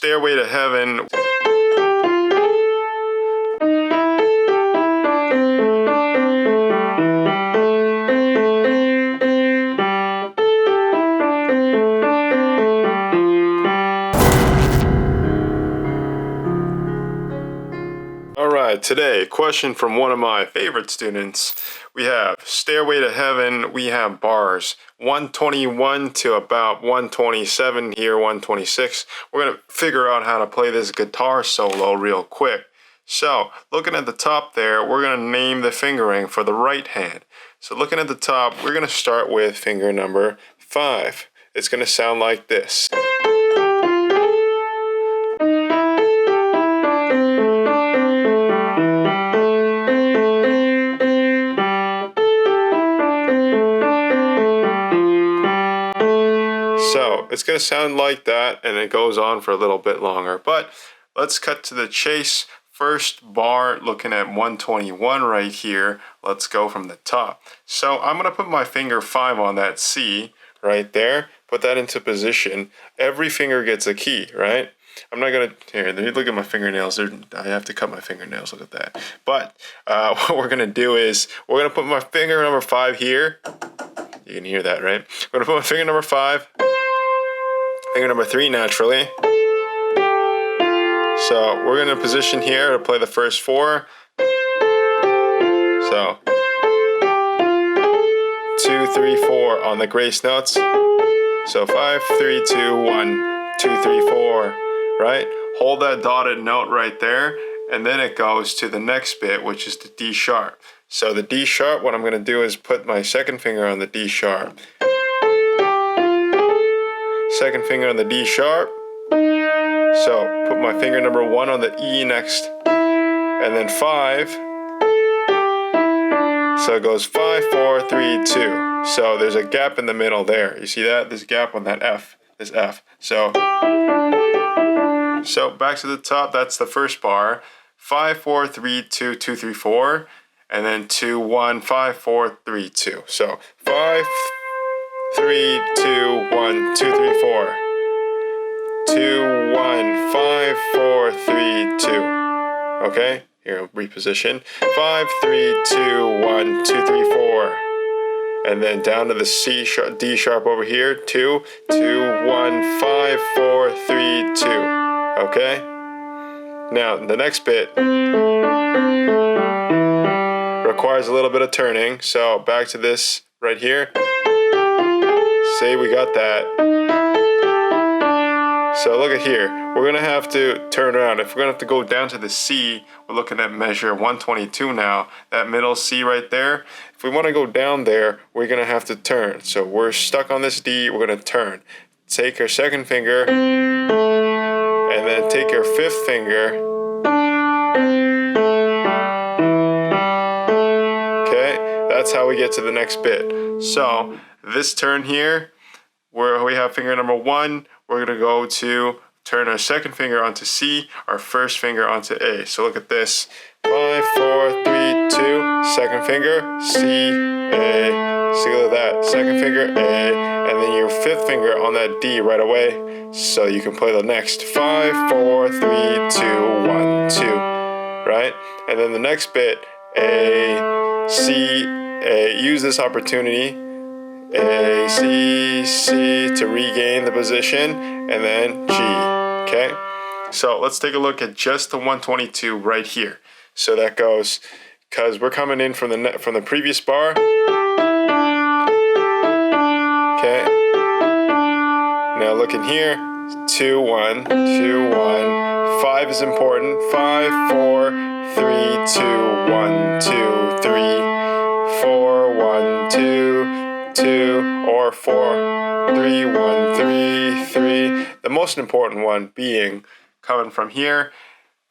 Stairway to Heaven. Alright, today, question from one of my favorite students. We have Stairway to Heaven, we have bars 121 to about 127 here, 126. We're going to figure out how to play this guitar solo real quick. So, looking at the top there, we're going to name the fingering for the right hand. So looking at the top, we're going to start with finger number 5. It's going to sound like this. So it's going to sound like that, and it goes on for a little bit longer. But let's cut to the chase. First bar, looking at 121 right here. Let's go from the top. So I'm going to put my finger 5 on that C right there. Put that into position. Every finger gets a key, right? I'm not going to, here, let me look at my fingernails. I have to cut my fingernails, look at that. But what we're going to do is, we're going to put my finger number 5 here. You can hear that, right? I'm going to put my finger number 5. Finger number 3 naturally. So we're going to position here to play the first 4. So 2, 3, 4 on the grace notes. So 5, 3, 2, 1, 2, 3, 4. Right? Hold that dotted note right there, and then it goes to the next bit, which is the D sharp. So the D sharp, what I'm going to do is put my second finger on the D sharp. Second finger on the D sharp. So put my finger number 1 on the E next, and then 5. So it goes 5, 4, 3, 2. So there's a gap in the middle there. You see that? There's a gap on that F, this F. So back to the top, that's the first bar. 5, 4, 3, 2, 2, 3, 4. And then 2, 1, 5, 4, 3, 2. So 5, 3, 2, 1, 2, 3, 4. 2, 1, 5, 4, 3, 2. Okay, here, reposition. 5, 3, 2, 1, 2, 3, 4. And then down to the C sharp, D sharp over here. 2, 2, 1, 5, 4, 3, 2. Okay? Now, the next bit requires a little bit of turning. So back to this right here. Say we got that. So look at here. We're going to have to turn around. If we're going to have to go down to the C, we're looking at measure 122 now. That middle C right there. If we want to go down there, we're going to have to turn. So we're stuck on this D. We're going to turn. Take your second finger, and then take your 5th finger. Okay, that's how we get to the next bit. So this turn here, where we have finger number 1, we're going to go to turn our second finger onto C, our first finger onto A. So look at this. 5, 4, 3, 2, second finger, C, A. See, look at that. Second finger, A, and then your 5th finger on that D right away. So you can play the next 5, 4, 3, 2, 1, 2. Right? And then the next bit, A, C, A. Use this opportunity. A, C, C to regain the position, and then G. Okay? So let's take a look at just the 122 right here. So that goes, because we're coming in from the previous bar. Okay. Now look in here. 2, 1, 2, 1. 5 is important. 5, 4, 3, 2, 1, 2, 3. 4, 1, 2, 2, or 4, 3, 1, 3, 3. The most important one being coming from here,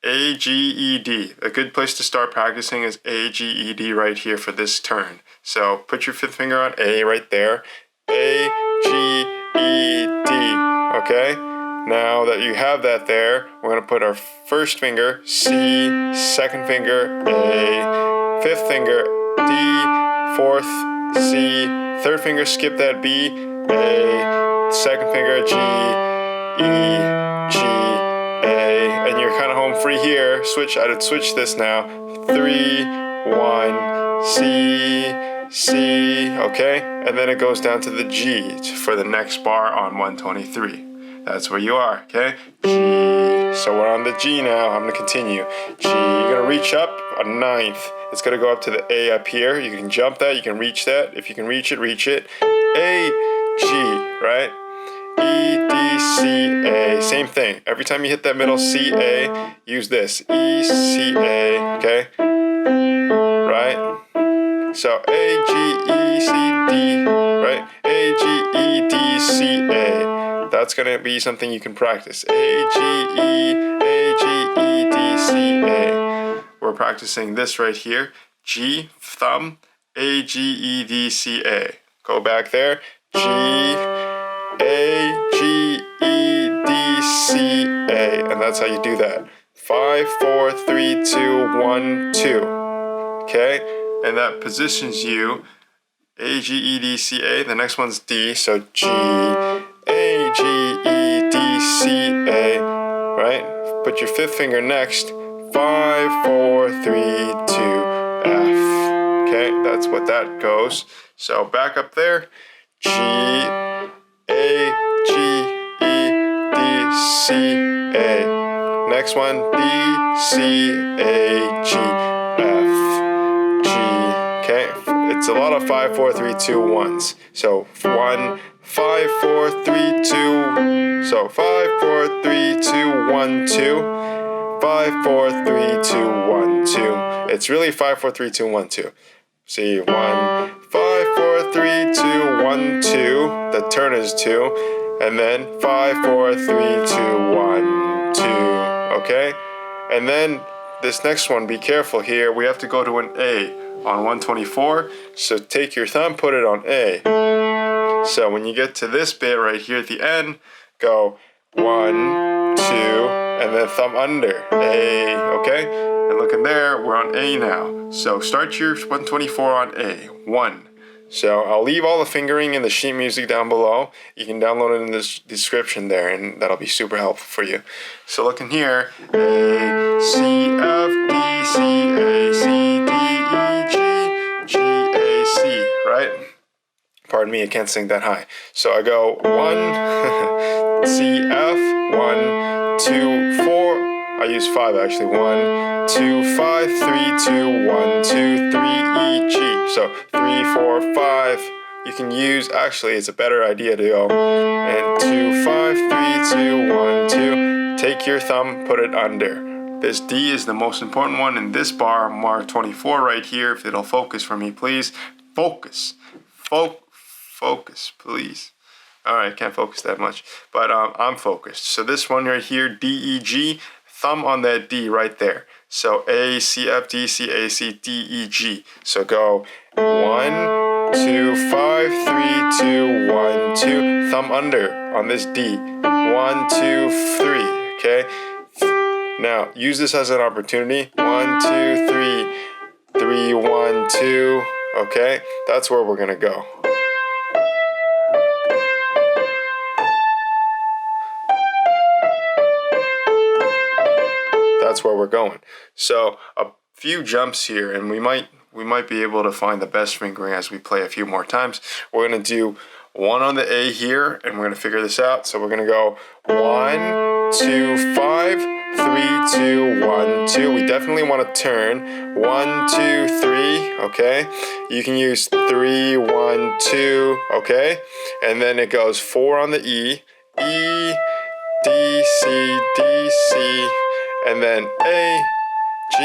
A, G, E, D. A good place to start practicing is A, G, E, D right here for this turn. So put your 5th finger on A right there. A, G, E, D. Okay? Now that you have that there, we're going to put our first finger, C, second finger, A, 5th finger, D, 4th, C, 3rd finger, skip that B, A, 2nd finger, G, E, G, home free here. I'd switch this now. 3, 1, C, C, okay? And then it goes down to the G for the next bar on 123. That's where you are, okay? G. So we're on the G now. I'm gonna continue. G, you're gonna reach up a ninth. It's gonna go up to the A up here. You can jump that, you can reach that. If you can reach it, reach it. A, G, right? E, D, C, A. Same thing. Every time you hit that middle C, A, use this. E, C, A, okay? Right? So A, G, E, C, D, right? A, G, E, D, C, A. That's going to be something you can practice. A, G, E, D, C, A. We're practicing this right here. G, thumb, A, G, E, D, C, A. Go back there. G, A, G, E, D, C, A. And that's how you do that. 5, 4, 3, 2, 1, 2. Okay? And that positions you A, G, E, D, C, A. The next one's D. So G, A, G, E, D, C, A. Right? Put your fifth finger next. 5, 4, 3, 2, F. Okay? That's what that goes. So back up there. G, A, G, E, D, C, A. Next one, D, C, A, G, F. Okay, it's a lot of 5, 4, 3, 2, 1s. So 1, 5, 4, 3, 2. So 5, 4, 3, 2, 1, 2. 5, 4, 3, 2, 1, 2. It's really 5, 4, 3, 2, 1, 2. See, 1, 5, 4, 3, 2, 1, 2. The turn is 2. And then 5, 4, 3, 2, 1, 2. Okay? And then this next one, be careful here. We have to go to an A on 124. So take your thumb, put it on A. So when you get to this bit right here at the end, go 1, 2, and then thumb under A. Okay? And look in there, we're on A now. So start your 124 on A. 1. So I'll leave all the fingering and the sheet music down below. You can download it in the description there, and that'll be super helpful for you. So look in here. A, C, F, D, C, A, C, D, E, G, G, A, C, right? Pardon me, I can't sing that high. So I go 1, C, F, 1, 2, 4. I use 5 actually. 1, 2, 5, 3, 2, 1, 2, 3, E, G. So 3, 4, 5. You can use, actually, it's a better idea to go. And 2, 5, 3, 2, 1, 2. Take your thumb, put it under. This D is the most important one in this bar, mark 24 right here. If it'll focus for me, please. Focus. Focus, please. All right, can't focus that much, but I'm focused. So this one right here, D, E, G. Thumb on that D right there. So A, C, F, D, C, A, C, D, E, G. So go 1, 2, 5, 3, 2, 1, 2. Thumb under on this D. 1, 2, 3. Okay? Now, use this as an opportunity. 1, 2, 3. 3, 1, 2. Okay? That's where we're going to go. That's where we're going. So a few jumps here, and we might be able to find the best fingering as we play a few more times. We're going to do 1 on the A here, and we're going to figure this out. So we're going to go 1, 2, 5, 3, 2, 1, 2. We definitely want to turn 1, 2, 3. Okay, you can use 3, 1, 2. Okay, and then it goes 4 on the E, E, D, C, D, C. And then A, G,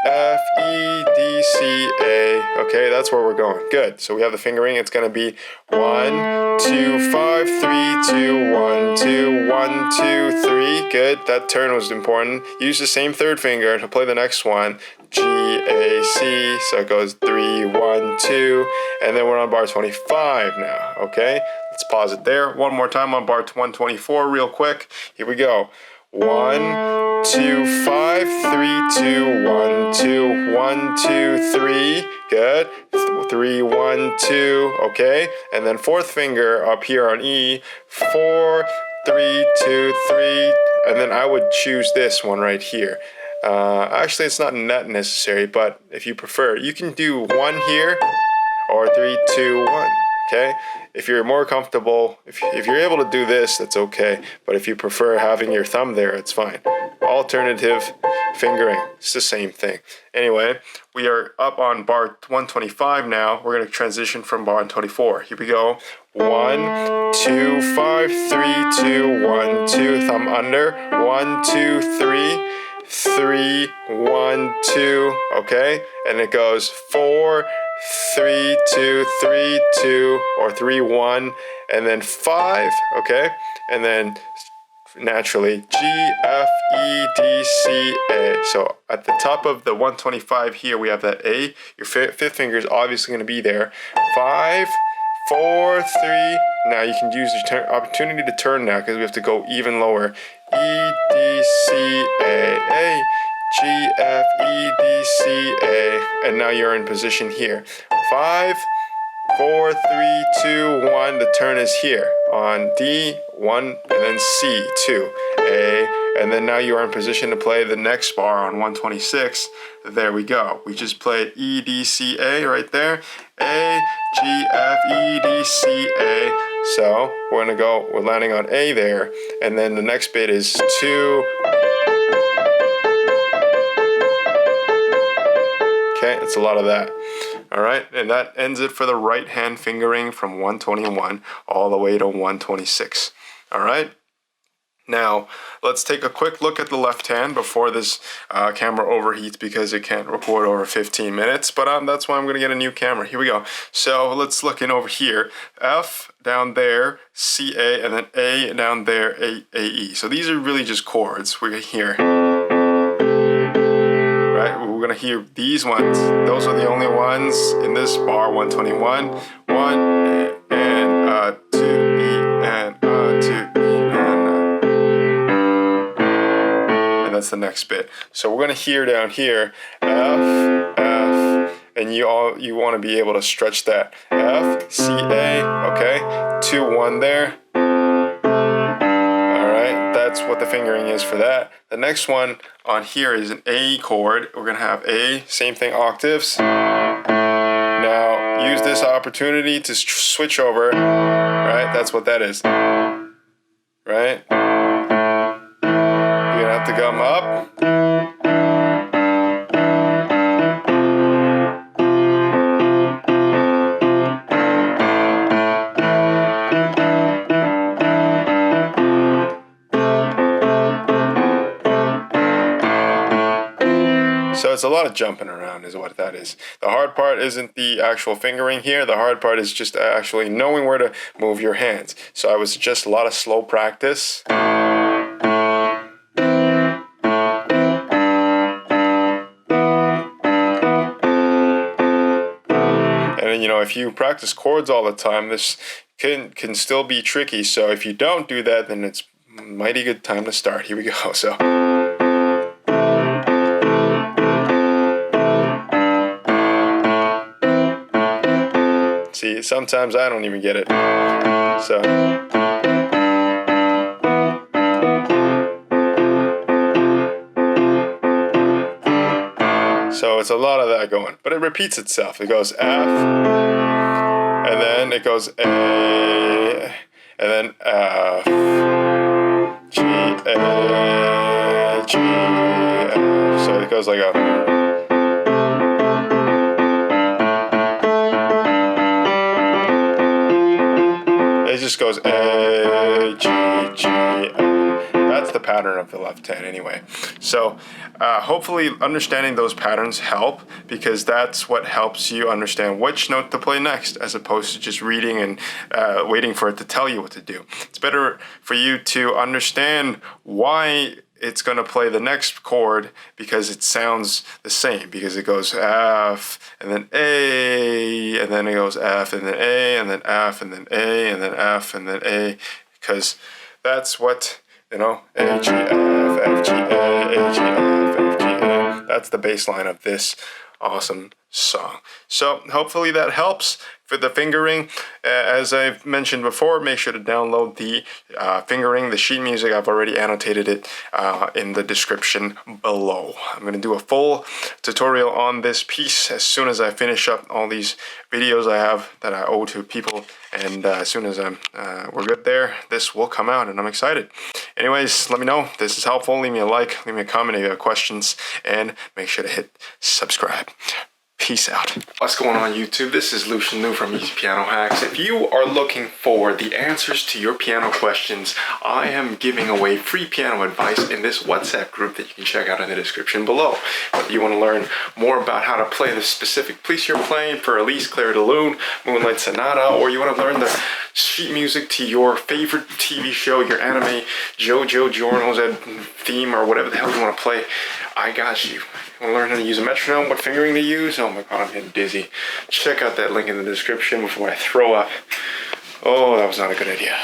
F, E, D, C, A. Okay, that's where we're going. Good. So we have the fingering. It's going to be 1, 2, 5, 3, 2, 1, 2, 1, 2, 3. Good. That turn was important. Use the same third finger to play the next one. G, A, C. So it goes 3, 1, 2. And then we're on bar 25 now. Okay, let's pause it there. One more time on bar 124 real quick. Here we go. 1, 2, 5, 3, 2, 1, 2, 1, 2, 3. Good. 3, 1, 2. Okay. And then fourth finger up here on E. 4, 3, 2, 3. and then I would choose this one right here. Actually, it's not that necessary, but if you prefer, you can do 1 here, or 3, 2, 1. Okay? If you're more comfortable, if you're able to do this, that's okay. But if you prefer having your thumb there, it's fine. Alternative fingering, it's the same thing. Anyway, we are up on bar 125 now. We're going to transition from bar 124. Here we go. 1, 2, 5, 3, 2, 1, 2. Thumb under. 1, 2, 3. 3, 1, 2. Okay? And it goes 4, 3, 2, 3, 2, or 3, 1, and then 5, okay? And then naturally G, F, E, D, C, A. So at the top of the 125 here, we have that A. Your fifth finger is obviously going to be there. 5, 4, 3. Now you can use your opportunity to turn now because we have to go even lower. E, D, C, A. G, F, E, D, C, A, and now you're in position here. 5, 4, 3, 2, 1. The turn is here on D, 1, and then C, 2, A, and then now you are in position to play the next bar on 126. There we go. We just played E, D, C, A right there. A, G, F, E, D, C, A. So we're landing on A there, and then the next bit is 2. Okay, it's a lot of that. All right, and that ends it for the right hand fingering from 121 all the way to 126. All right. Now, let's take a quick look at the left hand before this camera overheats because it can't record over 15 minutes. But that's why I'm going to get a new camera. Here we go. So let's look in over here. F down there, C, A, and then A down there, A, E. So these are really just chords. We're going to hear. Right? We're going to hear these ones. Those are the only ones in this bar, 121. 1, and 2, E, and 2, E, and that's the next bit. So we're going to hear down here F, F, and you want to be able to stretch that. F, C, A, okay? 2, 1 there. All right, that's what the fingering is for that. The next one on here is an A chord. We're going to have A, same thing, octaves. Now, use this opportunity to switch over, right? That's what that is, right? You're going to have to come up. So it's a lot of jumping around is what that is. The hard part isn't the actual fingering here. The hard part is just actually knowing where to move your hands. So I would suggest a lot of slow practice. And you know, if you practice chords all the time, this can still be tricky. So if you don't do that, then it's a mighty good time to start. Here we go. So. See, sometimes I don't even get it. So it's a lot of that going, but it repeats itself. It goes F, and then it goes A, and then F, G, A, G, F. So it goes like a. It just goes A, G, G, F. That's the pattern of the left hand anyway. So hopefully understanding those patterns help, because that's what helps you understand which note to play next, as opposed to just reading and waiting for it to tell you what to do. It's better for you to understand why it's going to play the next chord, because it sounds the same, because it goes F and then A, and then it goes F and then A, and then F and then A, and then F and then A, because that's what, you know, A, G, F, F, G, A, G, F, F, G, A. That's the bass line of this awesome song. So hopefully that helps for the fingering. As I've mentioned before, make sure to download the fingering, the sheet music. I've already annotated it in the description below. I'm going to do a full tutorial on this piece as soon as I finish up all these videos I have that I owe to people. And as soon as we're good there, this will come out, and I'm excited. Anyways, let me know if this is helpful. Leave me a like, leave me a comment if you have questions, and make sure to hit subscribe. Peace out. What's going on, YouTube? This is Lucian Liu from Easy Piano Hacks. If you are looking for the answers to your piano questions, I am giving away free piano advice in this WhatsApp group that you can check out in the description below. If you want to learn more about how to play the specific piece you're playing for Elise, Clair de Lune, Moonlight Sonata, or you want to learn the sheet music to your favorite TV show, your anime, JoJo Journal's theme, or whatever the hell you want to play, I got you. Want to learn how to use a metronome, what fingering to use? Oh my god, I'm getting dizzy. Check out that link in the description before I throw up. Oh, that was not a good idea.